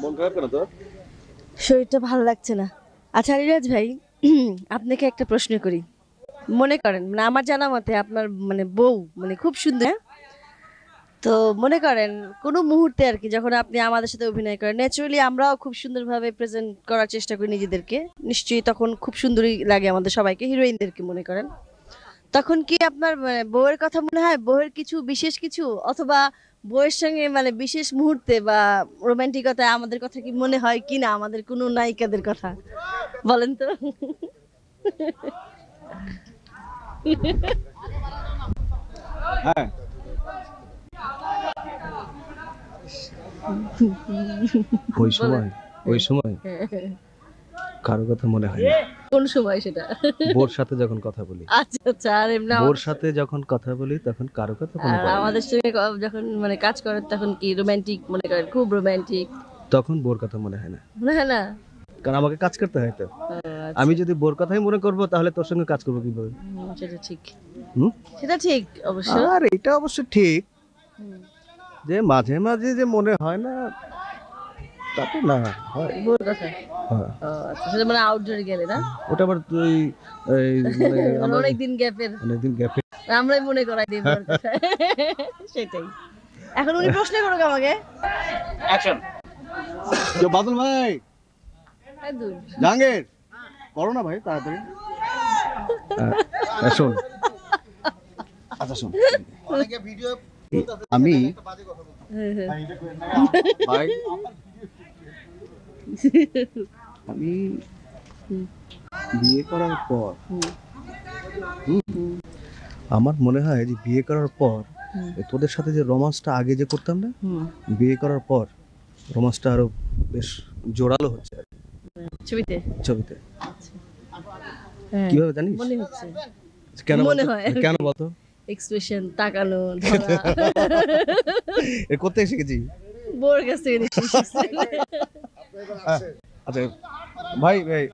মন খারাপ কেন তোর? শরীরটা ভালো লাগছে না। আচ্ছা আলিরাজ ভাই, আপনাকে একটা প্রশ্ন করি। মনে করেন মানে আমার জানা মতে আপনার মানে বউ মানে খুব সুন্দর, হ্যাঁ? তো মনে করেন কোনো মুহূর্তে আর কি যখন আপনি আমাদের সাথে অভিনয় করেন, ন্যাচারালি আমরাও খুব সুন্দরভাবে প্রেজেন্ট করার চেষ্টা করি নিজেদেরকে। নিশ্চয়ই তখন খুব সুন্দরই লাগে আমাদের সবাইকে, হিরোইনদেরকে মনে করেন। তখন কি আপনার মানে বউয়ের কথা মনে হয়, বউয়ের কিছু বিশেষ কিছু, অথবা বউয়ের সঙ্গে মানে বিশেষ মুহূর্তে বা রোমান্টিকতায় আমাদের কথা কি মনে হয় কি না, আমাদের কোনো নায়িকাদের কথা বলেন তো? হ্যাঁ, ওই সময় ওই সময় কারো কথা মনে হয় না। কোন সময় সেটা? বোর সাথে যখন কথা বলি, আচ্ছা আচ্ছা। আর এমনি বোর সাথে যখন কথা বলি তখন কারো কথা মনে আর পড়ে না। আমাদের সঙ্গে যখন মানে কাজ করেন তখন কি রোমান্টিক মনে করেন, খুব রোমান্টিক তখন বোর কথা মনে হয় না, মনে হয় না? কারণ আমাকে কাজ করতে হয় তো। ও, আচ্ছা। আমি যদি বোর কথাই মনে করব তাহলে তোর সঙ্গে কাজ করবো কিভাবে? সেটা ঠিক, হুম? সেটা ঠিক অবশ্য। আর এটা অবশ্য ঠিক হুম। যে মাঝে মাঝে যে মনে হয় না তা তো না হয়। বউর কথা। হ্যাঁ, ও আচ্ছা, সেটা মানে আউটডোরে গেলে না? ওটা আবার তুই এই মানে আমরা অনেকদিন গ্যাপের অনেকদিন গ্যাপে আমরাই মনে করাই দিই বউর কথা। সেটাই। এখন উনি প্রশ্ন করুক আমাকে। অ্যাকশন। তো বাদল ভাই, এই দূর। জাহাঙ্গীর করো না ভাই তাড়াতাড়ি। শোন, আচ্ছা শোন, আমি ভাই আমি বিয়ে করার পর আমার মনে হয় যে বিয়ে করার পর তোদের সাথে যে রোমান্সটা আগে যে করতাম না, বিয়ে করার পর রোমান্সটা আরো বেশ জোরালো হচ্ছে আর কি ছবিতে ছবিতে। হ্যাঁ, কিভাবে জানিস? মনে হচ্ছে, কেন মনে বলতো? হয়। কেন বলতো? এক্সপ্রেশন, তাকানো, ধরা। এ করতে শিখেছি। বউর কাছ থেকে নিশ্চয়ই শিখছেন। আচ্ছা ভাই ভাই